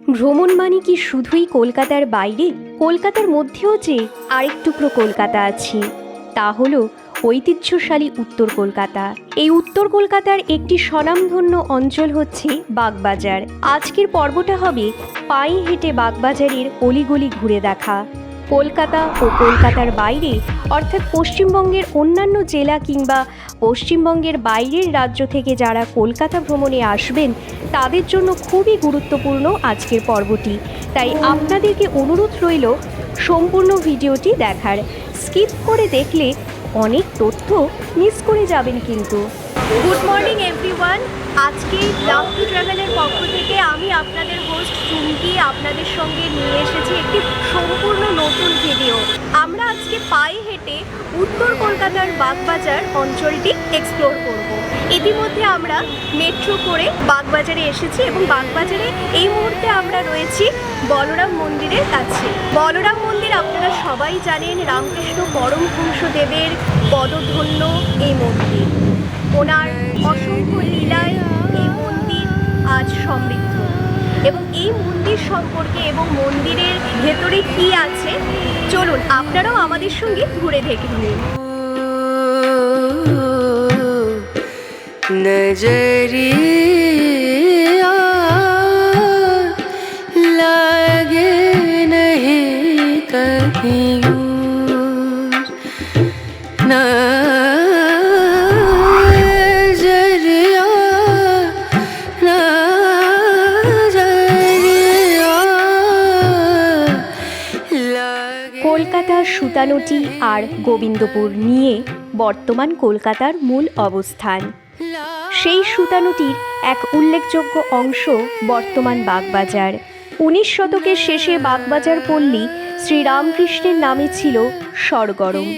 ভ্রমণ মানে কি শুধুই কলকাতার বাইরে? কলকাতার মধ্যেও যে আরেক টুকরো কলকাতা আছে, তা হলো ঐতিহ্যশালী উত্তর কলকাতা। এই উত্তর কলকাতার একটি স্বনামধন্য অঞ্চল হচ্ছে বাগবাজার। আজকের পর্বটা হবে পায়ে হেঁটে বাগবাজারের অলিগলি ঘুরে দেখা। কলকাতা ও কলকাতার বাইরে অর্থাৎ পশ্চিমবঙ্গের অন্যান্য জেলা কিংবা পশ্চিমবঙ্গের বাইরের রাজ্য থেকে যারা কলকাতা ভ্রমণে আসবেন তাদের জন্য খুবই গুরুত্বপূর্ণ আজকের পর্বটি। তাই আপনাদেরকে অনুরোধ রইল সম্পূর্ণ ভিডিওটি দেখার। স্কিপ করে দেখলে অনেক তথ্য মিস করে যাবেন কিন্তু। Good morning everyone. আজকে লাভ টু ট্রাভেলের পক্ষ থেকে আমি আপনাদের হোস্ট চুমকি আপনাদের সঙ্গে নিয়ে এসেছি একটি সম্পূর্ণ নতুন ভিডিও। আমরা আজকে পায়ে হেঁটে উত্তর কলকাতার বাগবাজার অঞ্চলটি এক্সপ্লোর করব। ইতিমধ্যে আমরা মেট্রো করে বাগবাজারে এসেছি এবং বাগবাজারে এই মুহূর্তে আমরা রয়েছি বলরাম মন্দিরের কাছে। বলরাম মন্দির আপনারা সবাই জানেন, রামকৃষ্ণ পরমহংসদেবের পদধন্য এই মন্দির। ওনার অসংখ্য লীলায় এই মন্দির আজ সমৃদ্ধ এবং এই মন্দির সম্পর্কে এবং মন্দিরের ভেতরে কি আছে চলুন আপনারাও আমাদের সঙ্গে ঘুরে দেখে নিন। नजरिया लागे नहीं कहीं नजरिया কলকাতা সুতানুটি আর গোবিন্দপুর নিয়ে বর্তমান কলকাতার মূল অবস্থান। সেই সুতানুটির এক উল্লেখযোগ্য অংশ বর্তমান বাগবাজার। 19 শতকের শেষে বাগবাজার পল্লী শ্রীরামকৃষ্ণের নামে ছিল সরগরম।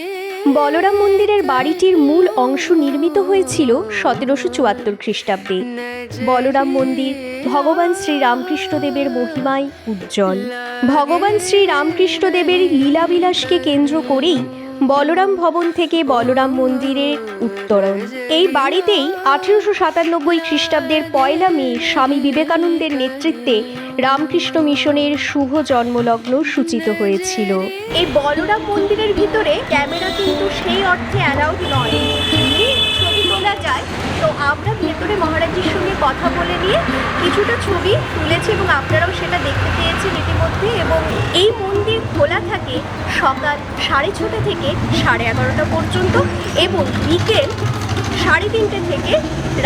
বলরাম মন্দিরের বাড়িটির মূল অংশ নির্মিত হয়েছিল 1774 খ্রিস্টাব্দে। বলরাম মন্দির ভগবান শ্রীরামকৃষ্ণদেবের মহিমায় উজ্জ্বল। ভগবান শ্রীরামকৃষ্ণদেবের লীলাবিলাসকে কেন্দ্র করেই বলরাম ভবন থেকে বলরাম মন্দিরের উত্তরণ। এই বাড়িতেই 1897 খ্রিস্টাব্দের 1 মে স্বামী বিবেকানন্দের নেতৃত্বে রামকৃষ্ণ মিশনের শুভ জন্মলগ্ন সূচিত হয়েছিল। এই বলরাম মন্দিরের ভিতরে ক্যামেরা কিন্তু সেই অর্থে অ্যালাউড নয়, ছবি তোলা যায়। তো আমরা ভেতরে মহারাজজির সঙ্গে কথা বলে নিয়ে কিছুটা ছবি তুলেছি এবং আপনারাও সেটা দেখতে পেয়েছেন ইতিমধ্যে। এবং এই মন্দির খোলা থাকে সকাল 6:30 থেকে 11:30 পর্যন্ত এবং বিকেল 3:30 থেকে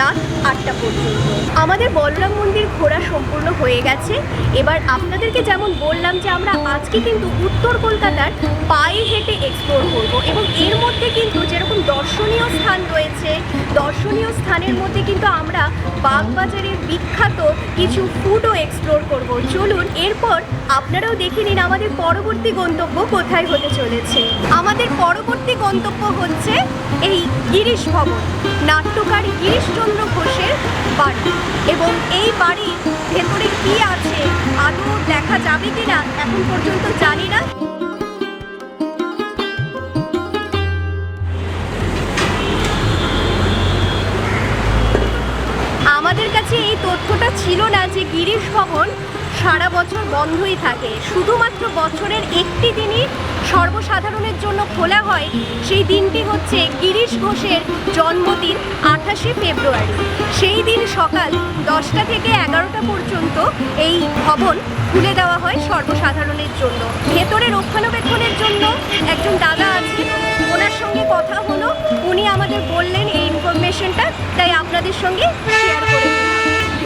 রাত 8টা পর্যন্ত। আমাদের বলরাম মন্দির ঘোরা সম্পূর্ণ হয়ে গেছে। এবার আপনাদেরকে যেমন বললাম যে আমরা আজকে কিন্তু উত্তর কলকাতার পায়ে হেঁটে এক্সপ্লোর করব এবং এর মধ্যে কিন্তু যেরকম দর্শনীয় স্থান রয়েছে, দর্শনীয় স্থানের মধ্যে কিন্তু আমরা বাগবাজারের বিখ্যাত কিছু ফুডও এক্সপ্লোর করব। চলুন এরপর আপনারাও দেখে নিন আমাদের পরবর্তী গন্তব্য কোথায় হতে চলেছে। আমাদের পরবর্তী গন্তব্য হচ্ছে এই গিরিশ ভবন, নাট্যকার গিরিশচন্দ্র ঘোষের বাড়ি। এবং এই বাড়ির ভেতরে কি আছে আদৌ দেখা যাবে কিনা এখন পর্যন্ত জানি না। আমাদের কাছে এই তথ্যটা ছিল না যে গিরিশ ভবন সারা বছর বন্ধই থাকে, শুধুমাত্র বছরের একটি দিনই সর্বসাধারণের জন্য খোলা হয়। সেই দিনটি হচ্ছে গিরিশ ঘোষের জন্মদিন 28শে ফেব্রুয়ারি। সেই দিন সকাল 10টা থেকে 11টা পর্যন্ত এই ভবন খুলে দেওয়া হয় সর্বসাধারণের জন্য। ভেতরে রক্ষণাবেক্ষণের জন্য একজন দাদা আছেন, ওনার সঙ্গে কথা হলো, উনি আমাদের বললেন এই ইনফরমেশনটা, তাই আপনাদের সঙ্গে শেয়ার করে দিলাম।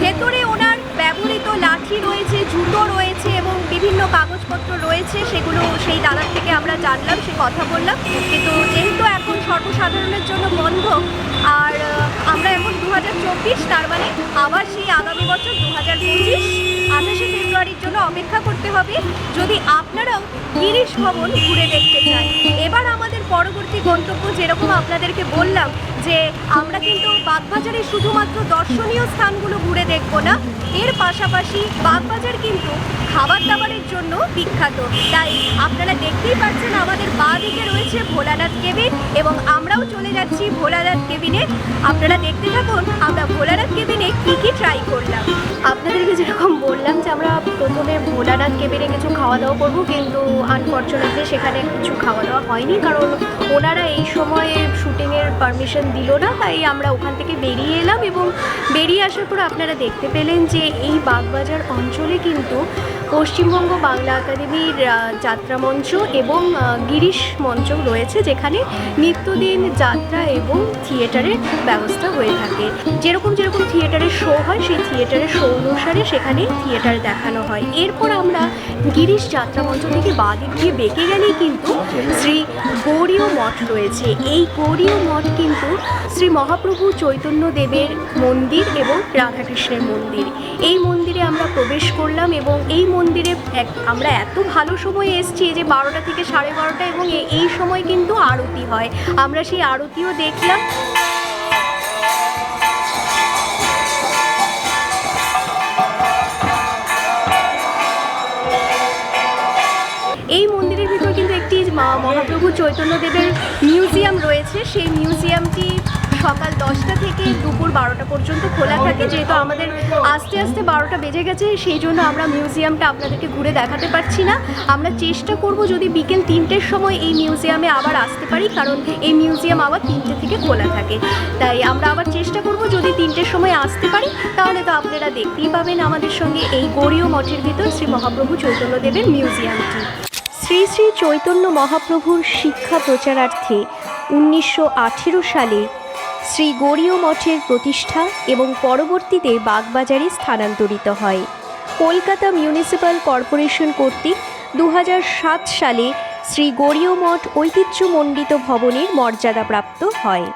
ভেতরে ওনার ব্যবহৃত লাঠি রয়েছে, জুতো রয়েছে এবং বিভিন্ন কাগজপত্র রয়েছে, সেগুলো সেই দাদার থেকে আমরা জানলাম, সে কথা বললাম। কিন্তু যেহেতু এখন সর্বসাধারণের জন্য বন্ধ আর আমরা এখন 2024, তার মানে আবার সেই আগামী বছর 2025 28শে ফেব্রুয়ারির জন্য অপেক্ষা করতে হবে যদি আপনারাও গিরিশ ভবন ঘুরে দেখতে চান। এবার আমাদের পরবর্তী গন্তব্য, যেরকম আপনাদেরকে বললাম যে আমরা কিন্তু বাগবাজারে শুধুমাত্র দর্শনীয় স্থানগুলো ঘুরে দেখব না, এর পাশাপাশি বাগবাজার কিন্তু খাবার দাবারের জন্য বিখ্যাত। তাই আপনারা দেখতেই পাচ্ছেন আমাদের বাঁ দিকে রয়েছে ভোলানাথ কেবিন এবং আমরাও চলে যাচ্ছি ভোলানাথ কেবিনে। আপনারা দেখতে থাকুন আমরা ভোলানাথ কেবিনে কি কি ট্রাই করলাম। আপনাদেরকে যেরকম বললাম যে আমরা প্রথমে ভোলানাথ কেবিনে কিছু খাওয়া দাওয়া করবো, কিন্তু আনফর্চুনেটলি সেখানে কিছু খাওয়া দাওয়া হয়নি, কারণ ওনারা এই সময়ে শুটিংয়ের পারমিশন দিল না। তাই আমরা ওখান থেকে বেরিয়ে এলাম এবং বেরিয়ে আসার পর আপনারা দেখতে পেলেন যে এই বাগবাজার অঞ্চলে কিন্তু পশ্চিমবঙ্গ বাংলা একাডেমির যাত্রামঞ্চ এবং গিরিশ মঞ্চ রয়েছে, যেখানে নিত্যদিন যাত্রা এবং থিয়েটারের ব্যবস্থা হয়ে থাকে। যেরকম যেরকম থিয়েটারের শো হয়, সেই থিয়েটারের শো অনুসারে সেখানে থিয়েটার দেখানো হয়। এরপর আমরা গিরিশ যাত্রামঞ্চ থেকে বাদিক দিয়ে বেঁকে গেলেই কিন্তু শ্রী গৌড়ীয় মঠ রয়েছে। এই গৌড়ীয় মঠ কিন্তু শ্রী মহাপ্রভু চৈতন্য দেবের মন্দির এবং রাধাকৃষ্ণের মন্দির। এই মন্দিরে আমরা প্রবেশ করলাম এবং এই মন্দিরে আমরা এত ভালো সময়ে এসেছি যে 12টা থেকে 12:30, এবং এই সময় কিন্তু আরতি হয়। আমরা সেই আরতিও দেখলাম। এই মন্দিরের ভিতর কিন্তু একটি মহাপ্রভু চৈতন্যদেবের মিউজিয়াম রয়েছে। সেই মিউজিয়ামটি সকাল 10টা থেকে দুপুর 12টা পর্যন্ত খোলা থাকে। যেহেতু আমাদের আস্তে আস্তে 12টা বেজে গেছে, সেই জন্য আমরা মিউজিয়ামটা আপনাদেরকে ঘুরে দেখাতে পারছি না। আমরা চেষ্টা করব যদি বিকেল 3টের সময় এই মিউজিয়ামে আবার আসতে পারি, কারণ এই মিউজিয়াম আবার 3টে থেকে খোলা থাকে। তাই আমরা আবার চেষ্টা করব যদি 3টের সময় আসতে পারি, তাহলে তো আপনারা দেখতেই পাবেন আমাদের সঙ্গে এই গৌড়ীয় মঠের ভিতর শ্রী মহাপ্রভু চৈতন্যদেবের মিউজিয়ামটি। শ্রী শ্রী চৈতন্য মহাপ্রভুর শিক্ষা প্রচারার্থে 1918 সালে শ্রী গৌড়ীয় মঠের প্রতিষ্ঠা এবং পরবর্তীতে বাগবাজারে স্থানান্তরিত হয়। কলকাতা মিউনিসিপ্যাল কর্পোরেশন কর্তৃক 2007 সালে শ্রী গৌড়ীয় মঠ ঐতিহ্যমণ্ডিত ভবনের মর্যাদাপ্রাপ্ত হয়।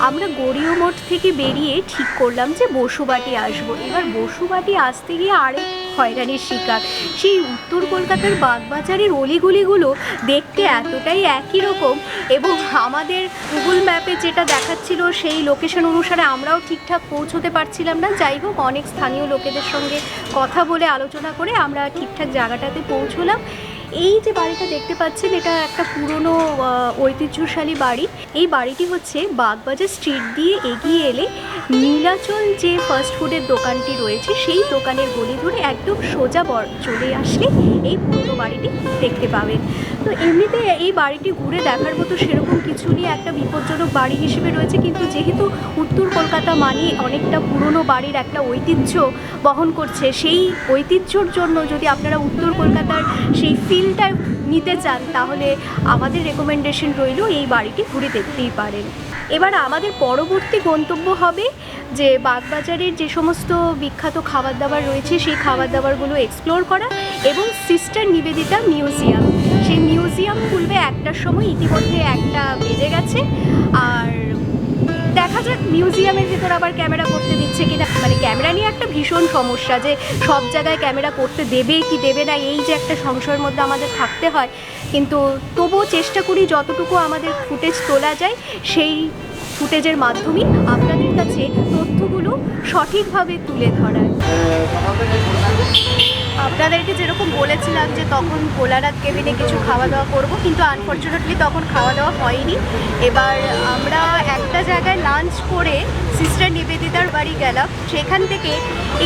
আমরা গৌড়ীয় মঠ থেকে বেরিয়ে ঠিক করলাম যে বসুবাটি আসবো। এবার বসুবাটি আসতে গিয়ে আরেক হয়রানির শিকার। সেই উত্তর কলকাতার বাগবাজারের অলিগুলিগুলো দেখতে এতটাই একই রকম, এবং আমাদের গুগল ম্যাপে যেটা দেখাচ্ছিল সেই লোকেশন অনুসারে আমরাও ঠিকঠাক পৌঁছতে পারছিলাম না। যাই হোক, অনেক স্থানীয় লোকেদের সঙ্গে কথা বলে আলোচনা করে আমরা ঠিকঠাক জায়গাটাতে পৌঁছলাম। এই যে বাড়িটা দেখতে পাচ্ছেন, এটা একটা পুরনো ঐতিহ্যশালী বাড়ি। এই বাড়িটি হচ্ছে বাগবাজার স্ট্রিট দিয়ে এগিয়ে এলে নীলাচল যে ফাস্ট ফুডের দোকানটি রয়েছে, সেই দোকানের গলি ধরে একদম সোজা চলে আসলে এই পুরনো বাড়িটি দেখতে পাবেন। তো এমনিতে এই বাড়িটি ঘুরে দেখার মতো সেরকম কিছু নিয়ে একটা বিপজ্জনক বাড়ি হিসেবে রয়েছে, কিন্তু যেহেতু উত্তর কলকাতা মানে অনেকটা পুরনো বাড়ির একটা ঐতিহ্য বহন করছে, সেই ঐতিহ্যর জন্য যদি আপনারা উত্তর কলকাতার সেই ফিলটা নিতে চান, তাহলে আমাদের রেকমেন্ডেশন রইল এই বাড়িটি ঘুরে দেখতেই পারেন। এবার আমাদের পরবর্তী গন্তব্য হবে যে বাগবাজারের যে সমস্ত বিখ্যাত খাবার দাবার রয়েছে সেই খাবার দাবারগুলো এক্সপ্লোর করা, এবং সিস্টার নিবেদিতা মিউজিয়াম। সেই মিউজিয়াম খুলবে 1টার সময়, ইতিমধ্যে 1টা বেজে গেছে। আর দেখা যাক মিউজিয়ামের ভেতর আবার ক্যামেরা করতে দিচ্ছে কিনা। মানে ক্যামেরা নিয়ে একটা ভীষণ সমস্যা, যে সব জায়গায় ক্যামেরা করতে দেবে কি দেবে না, এই যে একটা সংশয়ের মধ্যে আমাদের থাকতে হয়। কিন্তু তবুও চেষ্টা করি যতটুকু আমাদের ফুটেজ তোলা যায় সেই ফুটেজের মাধ্যমে আপনাদের কাছে তথ্যগুলো সঠিকভাবে তুলে ধরার। আপনাদেরকে যেরকম বলেছিলাম যে তখন ভোলানাথ কেবিনে কিছু খাওয়া দাওয়া করব, কিন্তু আনফর্চুনেটলি তখন খাওয়া দাওয়া হয়নি। এবার আমরা একটা জায়গায় লাঞ্চ করে সিস্টার নিবেদিতার বাড়ি গেলাম। সেখান থেকে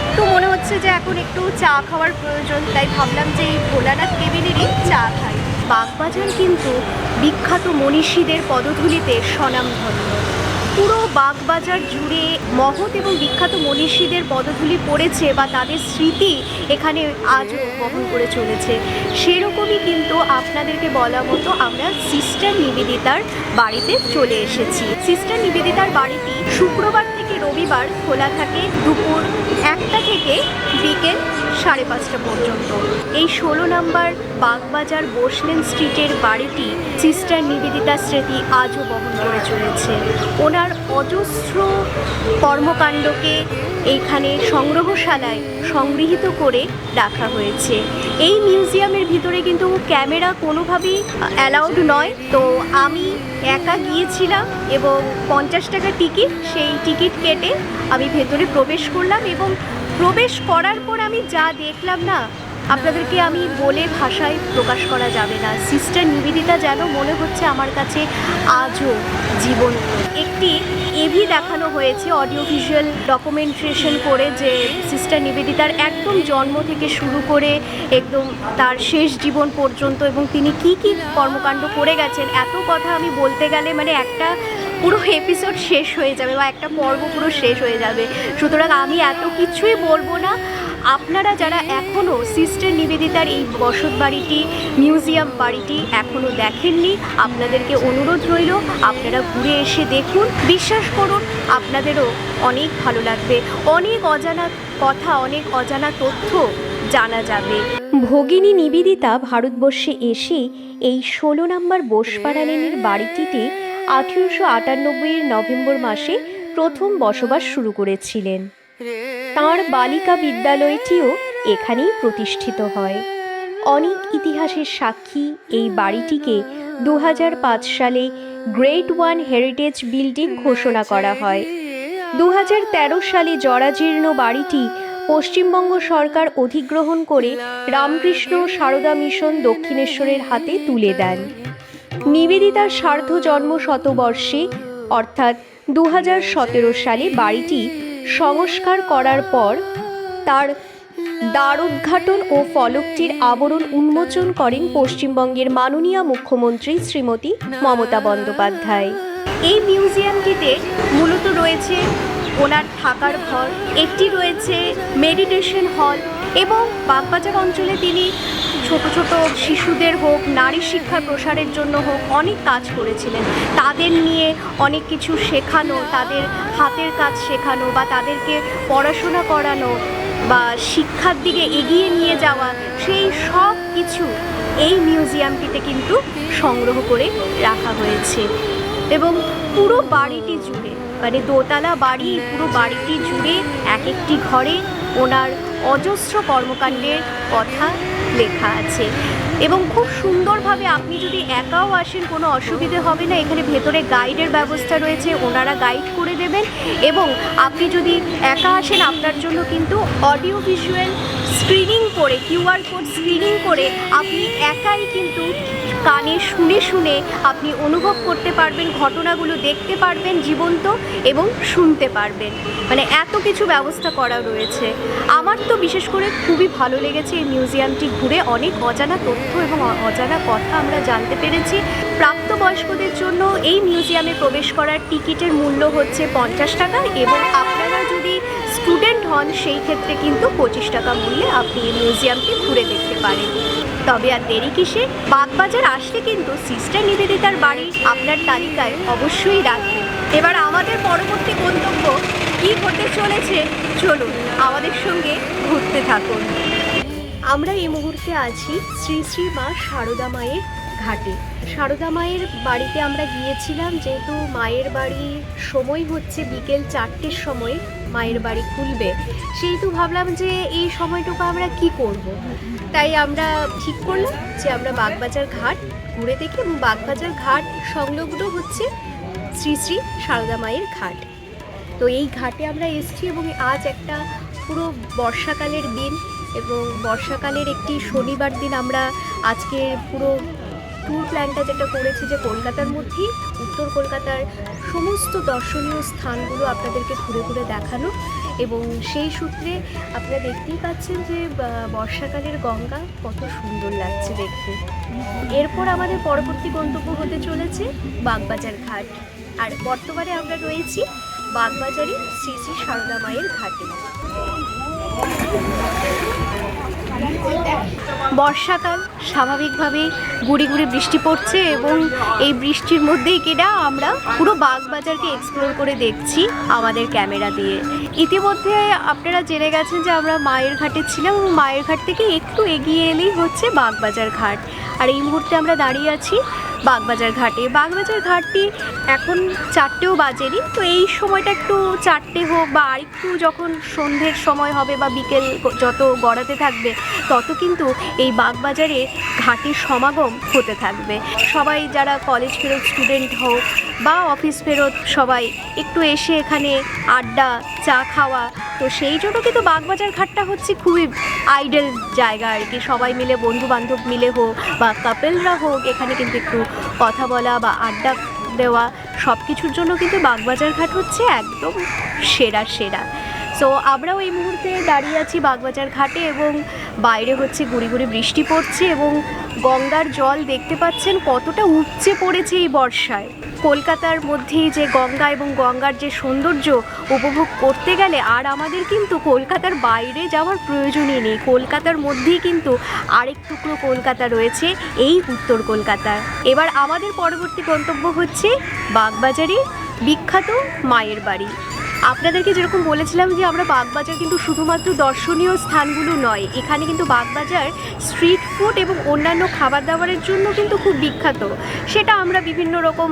একটু মনে হচ্ছে যে এখন একটু চা খাওয়ার প্রয়োজন, তাই ভাবলাম যে এই ভোলানাথ কেবিনেরই চা খাই। বাগবাজার কিন্তু বিখ্যাত মনীষীদের পদধূলিতে স্বনামধন্য। পুরো বাগবাজার জুড়ে মহৎ এবং বিখ্যাত মনীষীদের পদধূলি পড়েছে, বা তাদের স্মৃতি এখানে আজও বহন করে চলেছে। সেরকমই কিন্তু আপনাদেরকে বলা মতো আমরা সিস্টার নিবেদিতার বাড়িতে চলে এসেছি। সিস্টার নিবেদিতার বাড়িটি শুক্রবার থেকে রবিবার খোলা থাকে দুপুর 1টা থেকে বিকেল 5:30 পর্যন্ত। এই 16 নম্বর বাগবাজার বোসলেন স্ট্রিটের বাড়িটি সিস্টার নিবেদিতার স্মৃতি আজও বহন করে চলেছে। ওনার অজস্র কর্মকাণ্ডকে এইখানে সংগ্রহশালায় সংগৃহীত করে রাখা হয়েছে। এই মিউজিয়ামের ভিতরে কিন্তু ক্যামেরা কোনোভাবেই অ্যালাউড নয়। তো আমি একা গিয়েছিলাম এবং 50 টাকা টিকিট, সেই টিকিট কেটে আমি ভেতরে প্রবেশ করলাম, এবং প্রবেশ করার পর আমি যা দেখলাম না, আপনাদেরকে আমি বলে ভাষায় প্রকাশ করা যাবে না। সিস্টার নিবেদিতা যেন মনে হচ্ছে আমার কাছে আজও জীবন। একটি এভি দেখানো হয়েছে, অডিও ভিজুয়াল ডকুমেন্টেশন করে, যে সিস্টার নিবেদিতার একদম জন্ম থেকে শুরু করে একদম তার শেষ জীবন পর্যন্ত এবং তিনি কি কি কর্মকাণ্ড করে গেছেন। এত কথা আমি বলতে গেলে মানে একটা পুরো এপিসোড শেষ হয়ে যাবে বা একটা পর্ব পুরো শেষ হয়ে যাবে। সুতরাং আমি এত কিছুই বলবো না। আপনারা যারা এখনও সিস্টার নিবেদিতার এই বসত বাড়িটি, মিউজিয়াম বাড়িটি এখনও দেখেননি, আপনাদেরকে অনুরোধ রইল আপনারা ঘুরে এসে দেখুন। বিশ্বাস করুন আপনাদেরও অনেক ভালো লাগবে। অনেক অজানা কথা, অনেক অজানা তথ্য জানা যাবে। ভগিনী নিবেদিতা ভারতবর্ষে এসে এই 16 নম্বর বোসপাড়া লেনের বাড়িটিতে 1898 নভেম্বর মাসে প্রথম বসবাস শুরু করেছিলেন। তাঁর বালিকা বিদ্যালয়টিও এখানেই প্রতিষ্ঠিত হয়। অনেক ইতিহাসের সাক্ষী এই বাড়িটিকে 2005 সালে গ্রেড 1 হেরিটেজ বিল্ডিং ঘোষণা করা হয়। 2013 সালে জরাজীর্ণ বাড়িটি পশ্চিমবঙ্গ সরকার অধিগ্রহণ করে রামকৃষ্ণ সারদা মিশন দক্ষিণেশ্বরের হাতে তুলে দেন। নিবেদিতার সার্ধ জন্ম শতবর্ষে অর্থাৎ 2017 সালে বাড়িটি সংস্কার করার পর তার দ্বার উদ্ঘাটন ও ফলকটির আবরণ উন্মোচন করেন পশ্চিমবঙ্গের মাননীয় মুখ্যমন্ত্রী শ্রীমতী মমতা বন্দ্যোপাধ্যায়। এই মিউজিয়ামটিতে মূলত রয়েছে ওনার থাকার ঘর, একটি রয়েছে মেডিটেশন হল এবং বাগবাজার অঞ্চলে তিনি ছোট ছোট শিশুদের হোক, নারী শিক্ষার প্রসারের জন্য হোক অনেক কাজ করেছিলেন। তাদের নিয়ে অনেক কিছু শেখানো, তাদের হাতের কাজ শেখানো বা তাদেরকে পড়াশোনা করানো বা শিক্ষার দিকে এগিয়ে নিয়ে যাওয়া, সেই সব কিছু এই মিউজিয়ামটিতে কিন্তু সংগ্রহ করে রাখা হয়েছে। এবং পুরো বাড়িটি জুড়ে, মানে দোতলা বাড়ি, পুরো বাড়িটি জুড়ে এক একটি ঘরে ওনার অজস্র কর্মকাণ্ডের কথা লেখা আছে এবং খুব সুন্দরভাবে আপনি যদি একাও আসেন কোনো অসুবিধে হবে না। এখানে ভেতরে গাইডের ব্যবস্থা রয়েছে, ওনারা গাইড করে দেবেন। এবং আপনি যদি একা আসেন আপনার জন্য কিন্তু অডিও ভিজুয়াল স্ক্রিনিং করে, কিউআর কোড স্ক্রিনিং করে আপনি একাই কিন্তু কানে শুনে শুনে আপনি অনুভব করতে পারবেন, ঘটনাগুলো দেখতে পারবেন জীবন্ত এবং শুনতে পারবেন। মানে এত কিছু ব্যবস্থা করা রয়েছে। আমার তো বিশেষ করে খুবই ভালো লেগেছে এই মিউজিয়ামটি ঘুরে। অনেক অজানা তথ্য এবং অজানা কথা আমরা জানতে পেরেছি। প্রাপ্তবয়স্কদের জন্য এই মিউজিয়ামে প্রবেশ করার টিকিটের মূল্য হচ্ছে 50 টাকা এবং আপনারা যদি স্টুডেন্ট হন সেই ক্ষেত্রে কিন্তু 25 টাকা মূল্যে আপনি এই মিউজিয়ামটি ঘুরে দেখতে পারেন। তবে আর দেরি কিসে, বাগবাজার আসলে কিন্তু সিস্টার নিবেদিতার বাড়ি আপনার তালিকায় অবশ্যই রাখবেন। এবার আমাদের পরবর্তী গন্তব্য কী হতে চলেছে, চলুন আমাদের সঙ্গে ঘুরতে থাকুন। আমরা এই মুহূর্তে আছি শ্রী শ্রী মা সারদা মায়ের ঘাটে। সারদা মায়ের বাড়িতে আমরা গিয়েছিলাম, যেহেতু মায়ের বাড়ির সময় হচ্ছে বিকেল 4টের সময় মায়ের বাড়ি খুলবে, সেহেতু ভাবলাম যে এই সময়টুকু আমরা কি করব। তাই আমরা ঠিক করলাম যে আমরা বাগবাজার ঘাট ঘুরে দেখি এবং বাগবাজার ঘাট সংলগ্ন হচ্ছে শ্রী শ্রী সারদা মায়ের ঘাট। তো এই ঘাটে আমরা এসেছি এবং আজ একটা পুরো বর্ষাকালের দিন এবং বর্ষাকালের একটি শনিবার দিন আমরা আজকের পুরো ট্যুর প্ল্যানটা যেটা করেছি যে কলকাতার মধ্যেই উত্তর কলকাতার সমস্ত দর্শনীয় স্থানগুলো আপনাদেরকে ঘুরে ঘুরে দেখানো। এবং সেই সূত্রে আপনারা দেখতেই পাচ্ছেন যে বর্ষাকালের গঙ্গা কত সুন্দর লাগছে দেখতে। এরপর আমাদের পরবর্তী গন্তব্য হতে চলেছে বাগবাজার ঘাট। আর বর্তমানে আমরা রয়েছি বাগবাজারে শ্রী শ্রী সারদা মায়ের ঘাটে। বর্ষাকাল, স্বাভাবিকভাবেই গুড়ি গুড়ি বৃষ্টি পড়ছে এবং এই বৃষ্টির মধ্যেই কিনা আমরা পুরো বাগবাজারকে এক্সপ্লোর করে দেখছি আমাদের ক্যামেরা দিয়ে। ইতিমধ্যে আপনারা জেনে গেছেন যে আমরা মায়ের ঘাটে ছিলাম এবং মায়ের ঘাট থেকে একটু এগিয়ে এলেই হচ্ছে বাগবাজার ঘাট। আর এই মুহূর্তে আমরা দাঁড়িয়ে আছি বাগবাজার ঘাটে। বাগবাজার ঘাটটি এখন 4টেও বাজেনি, তো এই সময়টা একটু 4টে হোক বা আরেকটু যখন সন্ধ্যের সময় হবে বা বিকেল যত গড়াতে থাকবে তত কিন্তু এই বাগবাজারে ঘাটের সমাগম হতে থাকবে। সবাই যারা কলেজ ফেরত স্টুডেন্ট হোক বা অফিস ফেরত সবাই একটু এসে এখানে আড্ডা চা খাওয়া। তো সেই জন্য কিন্তু বাগবাজার ঘাটটা হচ্ছে খুবই আইডল জায়গা আর কি। সবাই মিলে বন্ধু বান্ধব মিলে হোক বা কাপেলরা হোক, এখানে কিন্তু একটু কথা বলা বা আড্ডা দেওয়া সব কিছুর জন্য কিন্তু বাগবাজার ঘাট হচ্ছে একদম সেরা সেরা। সো আমরাও এই মুহূর্তে দাঁড়িয়ে আছি বাগবাজার ঘাটে এবং বাইরে হচ্ছে গুড়ি গুড়ি বৃষ্টি পড়ছে এবং গঙ্গার জল দেখতে পাচ্ছেন কতটা উপচে পড়েছে এই বর্ষায়। কলকাতার মধ্যেই যে গঙ্গা এবং গঙ্গার যে সৌন্দর্য উপভোগ করতে গেলে আর আমাদের কিন্তু কলকাতার বাইরে যাওয়ার প্রয়োজনই নেই। কলকাতার মধ্যেই কিন্তু আরেক টুকরো কলকাতা রয়েছে, এই উত্তর কলকাতা। এবার আমাদের পরবর্তী গন্তব্য হচ্ছে বাগবাজারের বিখ্যাত মায়ের বাড়ি। আপনাদেরকে যেরকম বলেছিলাম যে আমরা বাগবাজার কিন্তু শুধুমাত্র দর্শনীয় স্থানগুলো নয়, এখানে কিন্তু বাগবাজার স্ট্রিট ফুড এবং অন্যান্য খাবার দাবারের জন্য কিন্তু খুব বিখ্যাত। সেটা আমরা বিভিন্ন রকম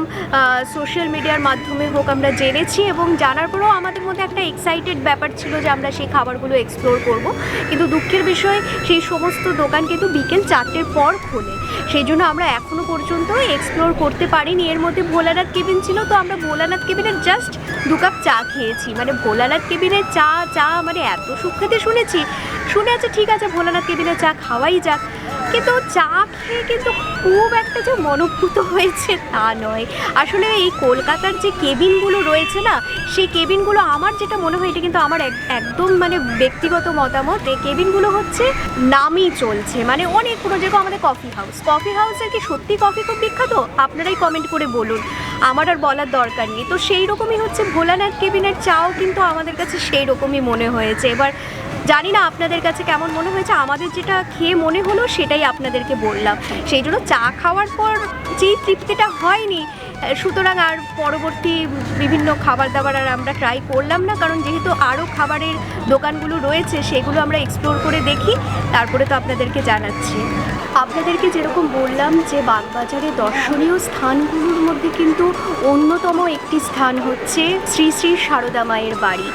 সোশ্যাল মিডিয়ার মাধ্যমে হোক আমরা জেনেছি এবং জানার পরেও আমাদের মধ্যে একটা এক্সাইটেড ব্যাপার ছিল যে আমরা সেই খাবারগুলো এক্সপ্লোর করব। কিন্তু দুঃখের বিষয় সেই সমস্ত দোকান কিন্তু বিকেল 4টের পর খোলে, সেই জন্য আমরা এখনও পর্যন্ত এক্সপ্লোর করতে পারিনি। এর মধ্যে ভোলানাথ কেবিন ছিল, তো আমরা ভোলানাথ কেবিনের জাস্ট 2 কাপ চা খেয়েছি। মানে ভোলানাথ কেবিনের চা মানে এত সুখ্যাতি শুনে আছে, ঠিক আছে ভোলানাথ কেবিনের চা খাওয়াই যাক, কিন্তু চা খেয়ে কিন্তু খুব একটা যে মনোভূত হয়েছে তা নয়। আসলে এই কলকাতার যে কেবিনগুলো রয়েছে না, সেই কেবিনগুলো আমার যেটা মনে হয়, এটা কিন্তু আমার একদম মানে ব্যক্তিগত মতামত, এই কেবিনগুলো হচ্ছে নামই চলছে। মানে অনেক পুরো, যেরকম আমাদের কফি হাউসের কি সত্যি কফি খুব বিখ্যাত? আপনারাই কমেন্ট করে বলুন, আমার আর বলার দরকার নেই। তো সেই রকমই হচ্ছে ভোলানাথ কেবিনের চাও কিন্তু আমাদের কাছে সেই রকমই মনে হয়েছে। এবার জানি না আপনাদের কাছে কেমন মনে হয়েছে, আমাদের যেটা খেয়ে মনে হলো সেটাই আপনাদেরকে বললাম। সেই জন্য চা খাওয়ার পর যেই তৃপ্তিটা হয়নি, সুতরাং আর পরবর্তী বিভিন্ন খাবার দাবার আর আমরা ট্রাই করলাম না, কারণ যেহেতু আরও খাবারের দোকানগুলো রয়েছে সেগুলো আমরা এক্সপ্লোর করে দেখি, তারপরে তো আপনাদেরকে জানাচ্ছি। আপনাদেরকে যেরকম বললাম যে বাগবাজারে দর্শনীয় স্থানগুলোর মধ্যে কিন্তু অন্যতম একটি স্থান হচ্ছে শ্রী শ্রী সারদা মায়ের বাড়ি।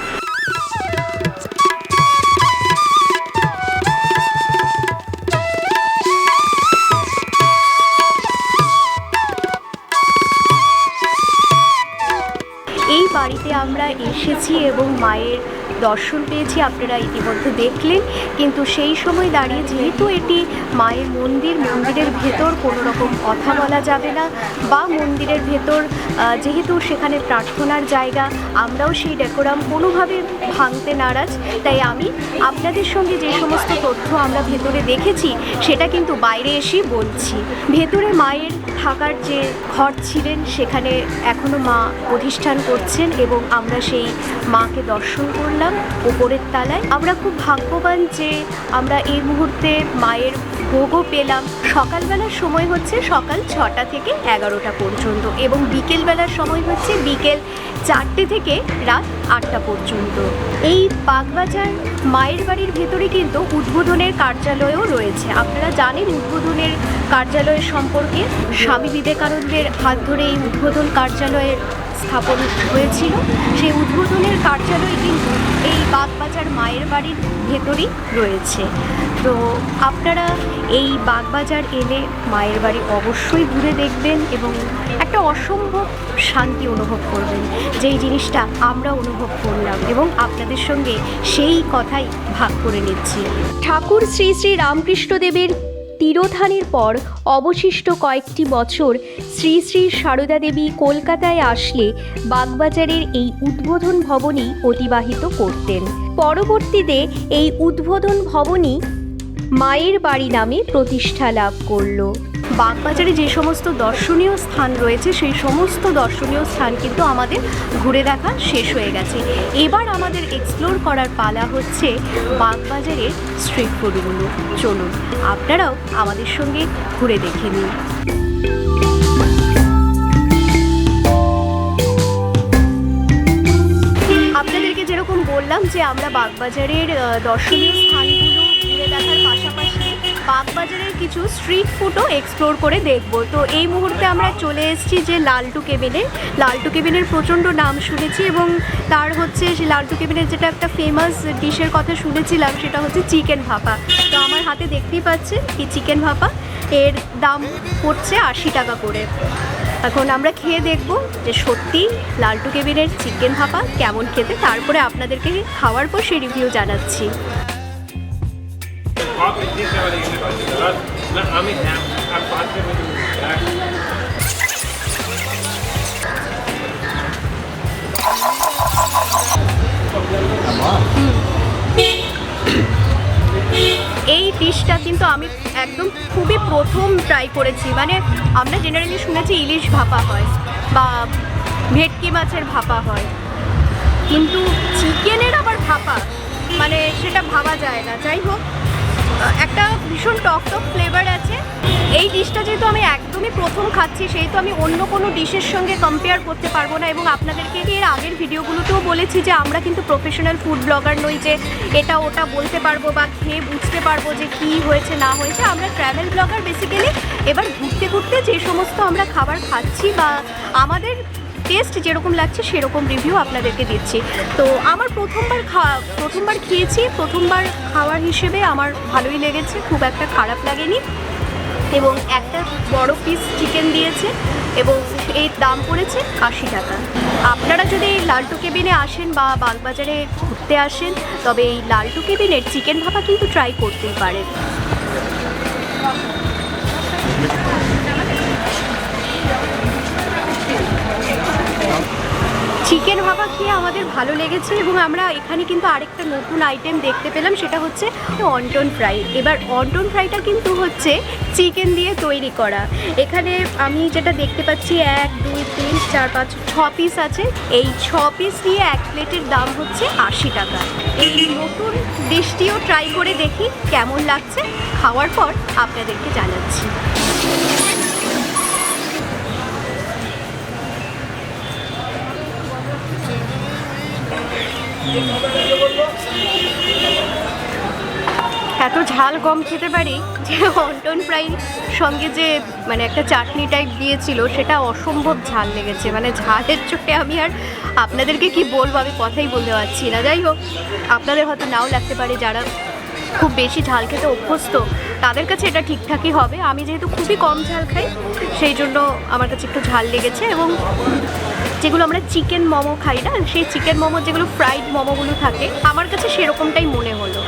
এই বাড়িতে আমরা এসেছি এবং মায়ের দর্শন পেয়েছি, আপনারা ইতিমধ্যে দেখলেন। কিন্তু সেই সময় দাঁড়িয়ে যেহেতু এটি মায়ের মন্দিরের ভেতর কোনো রকম কথা বলা যাবে না, বা মন্দিরের ভেতর যেহেতু সেখানে প্রার্থনার জায়গা, আমরাও সেই ডেকোরাম কোনোভাবে ভাঙতে নারাজ। তাই আমি আপনাদের সঙ্গে যে সমস্ত তথ্য আমরা ভেতরে দেখেছি সেটা কিন্তু বাইরে এসেই বলছি। ভেতরে মায়ের থাকার যে ঘর ছিলেন সেখানে এখনও মা অধিষ্ঠান করছেন এবং আমরা সেই মাকে দর্শন করলাম উপরের তলায়। আমরা খুব ভাগ্যবান যে আমরা এই মুহূর্তে মায়ের ভোগও পেলাম। সকালবেলার সময় হচ্ছে সকাল 6টা থেকে 11টা পর্যন্ত এবং বিকেলবেলার সময় হচ্ছে বিকেল 4টে থেকে রাত 8টা পর্যন্ত। এই বাগবাজার মায়ের বাড়ির ভেতরে কিন্তু উদ্বোধনের কার্যালয়ও রয়েছে। আপনারা জানেন উদ্বোধনের কার্যালয়ের সম্পর্কে, স্বামী বিবেকানন্দের হাত ধরে এই উদ্বোধন কার্যালয়ের স্থাপন হয়েছিল। সেই উদ্বোধনের কার্যালয় কিন্তু এই বাগবাজার মায়ের বাড়ির ভেতরেই রয়েছে। তো আপনারা এই বাগবাজার এলে মায়ের বাড়ি অবশ্যই ঘুরে দেখবেন এবং একটা অসম্ভব শান্তি অনুভব করবেন, যেই জিনিসটা আমরা অনুভব করলাম এবং আপনাদের সঙ্গে সেই কথাই ভাগ করে নিচ্ছি। ঠাকুর শ্রী শ্রী রামকৃষ্ণদেবের তিরোধানের পর অবশিষ্ট কয়েকটি বছর শ্রী শ্রী সারদা দেবী কলকাতায় আসলে বাগবাজারের এই উদ্বোধন ভবনেই অতিবাহিত করতেন। পরবর্তীতে এই উদ্বোধন ভবনই মায়ের বাড়ি নামে প্রতিষ্ঠা লাভ করল। বাগবাজারে যে সমস্ত দর্শনীয় স্থান রয়েছে সেই সমস্ত দর্শনীয় স্থান কিন্তু আমাদের ঘুরে দেখা শেষ হয়ে গেছে। এবার আমাদের এক্সপ্লোর করার পালা হচ্ছে বাগবাজারের স্ট্রিট ফুডগুলো। চলুন আপনারাও আমাদের সঙ্গে ঘুরে দেখে নিন। আপনাদেরকে যেরকম বললাম যে আমরা বাগবাজারের দর্শনীয় স্থানগুলো ঘুরে দেখার পাশাপাশি বাগবাজারের কিছু স্ট্রিট ফুডও এক্সপ্লোর করে দেখব। তো এই মুহূর্তে আমরা চলে এসেছি যে লালটু কেবিনের প্রচণ্ড নাম শুনেছি এবং তার হচ্ছে সেই লালটু কেবিনের যেটা একটা ফেমাস ডিশের কথা শুনেছিলাম সেটা হচ্ছে চিকেন ভাপা। তো আমার হাতে দেখতেই পাচ্ছেন এই চিকেন ভাপা, এর দাম পড়ছে 80 টাকা করে। এখন আমরা খেয়ে দেখব যে সত্যি লালটু কেবিনের চিকেন ভাপা কেমন খেতে, তারপরে আপনাদেরকে খাওয়ার পর সেই রিভিউ জানাচ্ছি। এই ডিশটা কিন্তু আমি একদম খুবই প্রথম ট্রাই করেছি। মানে আমরা জেনারেলি শুনেছি ইলিশ ভাপা হয় বা ভেটকি মাছের ভাপা হয়, কিন্তু চিকেনের আবার ভাপা মানে সেটা ভাবা যায় না। যাই হোক, একটা ভীষণ টক টক ফ্লেভার আছে। এই ডিশটা যেহেতু আমি একদমই প্রথম খাচ্ছি, সেহেতু আমি অন্য কোনো ডিশের সঙ্গে কম্পেয়ার করতে পারবো না। এবং আপনাদেরকে এর আগের ভিডিওগুলোতেও বলেছি যে আমরা কিন্তু প্রফেশনাল ফুড ব্লগার নই যে এটা ওটা বলতে পারবো বা খেয়ে বুঝতে পারবো যে কী হয়েছে না হয়েছে। আমরা ট্র্যাভেল ব্লগার বেসিক্যালি। এবার ঘুরতে ঘুরতে যে সমস্ত আমরা খাবার খাচ্ছি বা আমাদের টেস্ট যেরকম লাগছে সেরকম রিভিউ আপনাদেরকে দিচ্ছি। তো আমার প্রথমবার খেয়েছি, প্রথমবার খাওয়ার হিসেবে আমার ভালোই লেগেছে, খুব একটা খারাপ লাগেনি। এবং একটা বড় পিস চিকেন দিয়েছে এবং এর দাম পড়েছে 80 টাকা। আপনারা যদি এই লালটু কেবিনে আসেন বা বাগবাজারে ঘুরতে আসেন, তবে এই লালটু কেবিনের চিকেন ভাপা কিন্তু ট্রাই করতেই পারেন। চিকেন ভাপা খেয়ে আমাদের ভালো লেগেছে এবং আমরা এখানে কিন্তু আরেকটা নতুন আইটেম দেখতে পেলাম, সেটা হচ্ছে অন্টন ফ্রাই। এবার অন্টন ফ্রাইটা কিন্তু হচ্ছে চিকেন দিয়ে তৈরি করা। এখানে আমি যেটা দেখতে পাচ্ছি 1 2 3 4 5 6 পিস আছে। এই 6 পিস দিয়ে এক প্লেটের দাম হচ্ছে 80 টাকা। এই নতুন ডিশটিও ট্রাই করে দেখি কেমন লাগছে, খাওয়ার পর আপনাদেরকে জানাচ্ছি। এত ঝাল কম খেতে পারি যে অন্টন ফ্রাই সঙ্গে যে মানে একটা চাটনি টাইপ দিয়েছিল সেটা অসম্ভব ঝাল লেগেছে। মানে ঝালের চোটে আমি আর আপনাদেরকে কি বলবো, আমি কথাই বলতে পারছি না। যাই হোক, আপনাদের হয়তো নাও লাগতে পারে, যারা খুব বেশি ঝাল খেতে অভ্যস্ত তাদের কাছে এটা ঠিকঠাকই হবে। আমি যেহেতু খুবই কম ঝাল খাই, সেই জন্য আমার কাছে একটু ঝাল লেগেছে। এবং যেগুলো আমরা চিকেন মোমো খাই না, সেই চিকেন মোমো যেগুলো ফ্রাইড মোমোগুলো থাকে, আমার কাছে সেরকমটাই মনে হলো।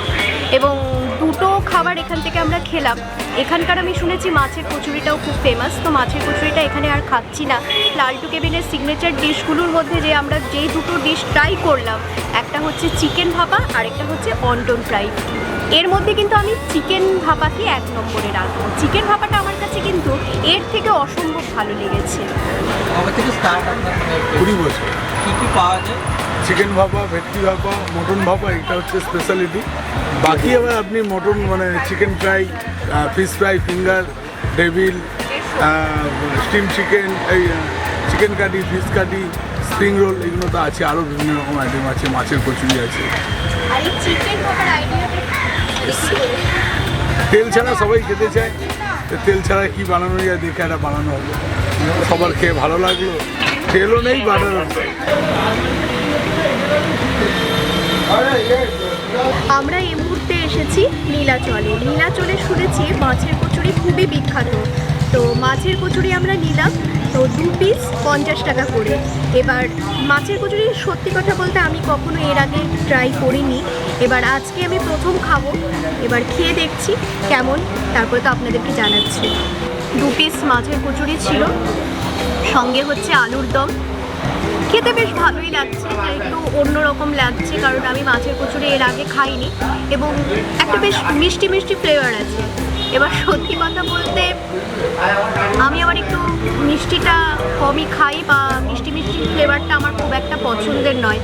এবং দুটো খাবার এখান থেকে আমরা খেলাম। এখানকার আমি শুনেছি মাছের কচুরিটাও খুব ফেমাস, তো মাছের কচুরিটা এখানে আর খাচ্ছি না। লালটু কেবিনের সিগনেচার ডিশগুলোর মধ্যে যে আমরা যেই দুটো ডিশ ট্রাই করলাম, একটা হচ্ছে চিকেন ভাপা আর একটা হচ্ছে অন্টন ফ্রাই। এর মধ্যে কিন্তু আমি চিকেন ভাপাকে 1 নম্বরে রাখবো। চিকেন ভাপাটা আমার কাছে কিন্তু এর থেকে অসম্ভব ভালো লেগেছে। কবে থেকে স্টার্ট আপনার? 20 বছর। কী কী পাওয়া যায়? চিকেন ভাপা, ভেটকি ভাপা, মটন ভাপা, এটা হচ্ছে স্পেশালিটি। বাকি আবার আপনি মটন মানে chicken fry, fish fry, finger, devil, steam chicken, এই চিকেন কাটি, ফিশ কাটি, স্প্রিং রোল, এগুলো তো আছে। আরও বিভিন্ন রকম আইটেম আছে, মাছের কচুরি আছে। আর এই চিকেন ভাপার আইডিয়াটা তেল ছাড়া সবাই খেতে চায়, তো তেল ছাড়া কি বানানো যায় দেখে একটা বানানো হলো। সবার খেয়ে ভালো লাগলো, তেলও নেই, বাটারও নেই। আমরা এই মুহূর্তে এসেছি নীলাচলে। নীলাচলে শুনেছি মাছের কচুরি খুবই বিখ্যাত, তো মাছের কচুরি আমরা নিলাম। তো 2 পিস 50 টাকা করে। এবার মাছের কচুরি সত্যি কথা বলতে আমি কখনো এর আগে ট্রাই করিনি, এবার আজকে আমি প্রথম খাবো। এবার খেয়ে দেখছি কেমন, তারপরে তো আপনাদেরকে জানাচ্ছি। 2 পিস মাছের কচুরি ছিল, সঙ্গে হচ্ছে আলুর দম। খেতে বেশ ভালোই লাগছে, একটু অন্যরকম লাগছে কারণ আমি মাছের কচুরি এর আগে খাইনি এবং একটা বেশ মিষ্টি মিষ্টি ফ্লেভার আছে। এবার সত্যি কথা বলতে আমি আবার একটু মিষ্টিটা কমই খাই বা মিষ্টি মিষ্টি ফ্লেভারটা আমার খুব একটা পছন্দের নয়।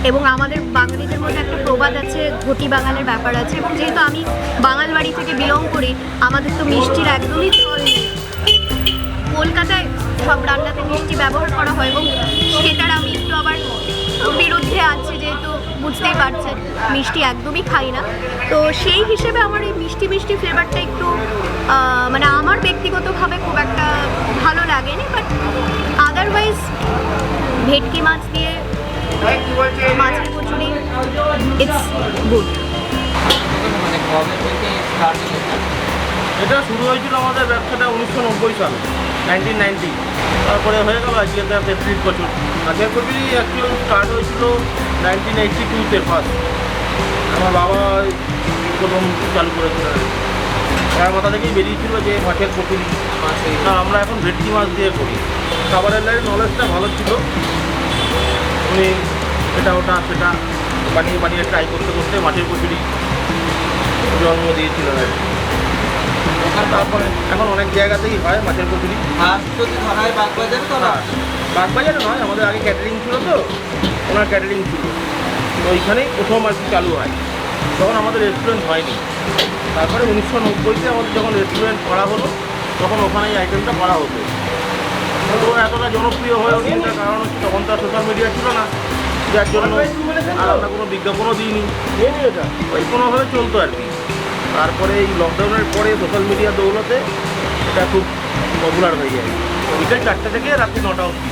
এবং আমাদের বাঙালিদের মধ্যে একটা প্রবাদ আছে, ঘটি বাঙালের ব্যাপার আছে। এবং যেহেতু আমি বাঙাল বাড়ি থেকে বিলং করি, আমাদের তো মিষ্টির একদমই চল নেই। কলকাতায় সব রান্নাতে মিষ্টি ব্যবহার করা হয় এবং সেটার আমি একটু আবার বিরুদ্ধে আছি, যেহেতু বুঝতেই পারছেন মিষ্টি একদমই খাই না। তো সেই হিসেবে আমার এই মিষ্টি মিষ্টি ফ্লেভারটা একটু মানে আমার ব্যক্তিগতভাবে খুব একটা ভালো লাগেনি। বাট আদারওয়াইজ ভেটকি মাছ দিয়ে মাছের কচুরি ইটস গুড। মানে কবে থেকে স্টার্ট? এটা শুরু হয়েছিল আমাদের ব্যবসাটা 1990 সালে। 1990 তারপরে হয়ে গেল আজকে তার 33 বছর। মাছের কচুরি অ্যাকচুয়ালি স্টার্ট হয়েছিল 1982-তে ফার্স্ট। আমার বাবা প্রথম চালু করেছিল। আমার মাথা থেকেই বেরিয়েছিল যে মাছের কচুরি, আর আমরা এখন ভেটকি মাছ দিয়ে করি। খাবারের লাইন নলেজটা ভালো ছিল, উনি এটা ওটা সেটা বানিয়ে বানিয়ে ট্রাই করতে করতে মাছের কচুরি জন্ম দিয়েছিলেন আর কি। তারপরে এখন অনেক জায়গাতেই হয় মাছের কচুরি। ফার্স্ট যদি ধরা হয় বাগবাজারে তো না, বাগবাজারে নয়, আমাদের আগে ক্যাটারিং ছিল, তো ওনার ক্যাটারিং ছিল, তো ওইখানেই প্রথম আর কি চালু হয়। তখন আমাদের রেস্টুরেন্ট হয়নি। তারপরে 1990-তে আমাদের যখন রেস্টুরেন্ট করা হলো তখন ওখানে এই আইটেমটা করা হতো। তো এতটা জনপ্রিয় হয়ে ওঠে, তার কারণ হচ্ছে তখন তো সোশ্যাল মিডিয়া ছিল না, যার জন্য আর আমরা কোনো বিজ্ঞাপনও দিইনি, ওই কোনোভাবে চলতো আর কি। তারপরে এই লকডাউনের পরে সোশ্যাল মিডিয়া দৌলতে এটা খুব পপুলার হয়ে যায়। বিকেল 4টে থেকে রাত্রি 9টা অবধি।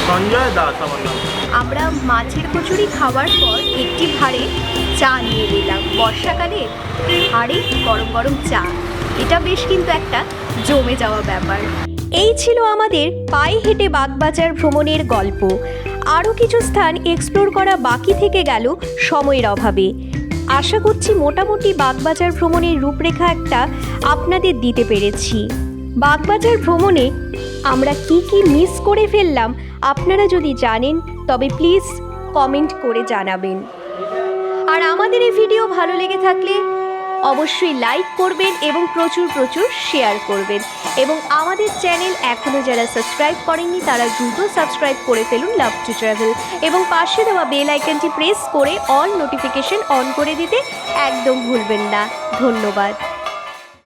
সঞ্জয় দাস আমার নাম। আমরা মাছের কচুরি খাওয়ার পর একটি ভাঁড়ে চা নিয়ে নিলাম। বর্ষাকালে ভাঁড়ে গরম গরম চা, এটা বেশ কিন্তু একটা জমে যাওয়া ব্যাপার। এই ছিল আমাদের পায়ে হেঁটে বাগবাজার ভ্রমণের গল্প। আরও কিছু স্থান এক্সপ্লোর করা বাকি থেকে গেল সময়ের অভাবে। আশা করছি মোটামুটি বাগবাজার ভ্রমণের রূপরেখা একটা আপনাদের দিতে পেরেছি। বাগবাজার ভ্রমণে আমরা কি কি মিস করে ফেললাম আপনারা যদি জানেন তবে প্লিজ কমেন্ট করে জানাবেন। আর আমাদের এই ভিডিও ভালো লেগে থাকলে অবশ্যই লাইক করবেন এবং প্রচুর প্রচুর শেয়ার করবেন। এবং আমাদের চ্যানেল এখনও যারা সাবস্ক্রাইব করেননি তারা দ্রুত সাবস্ক্রাইব করে ফেলুন লাভ টু ট্রাভেল, এবং পাশে দেওয়া বেল আইকনটি প্রেস করে অল নোটিফিকেশন অন করে দিতে একদম ভুলবেন না। ধন্যবাদ।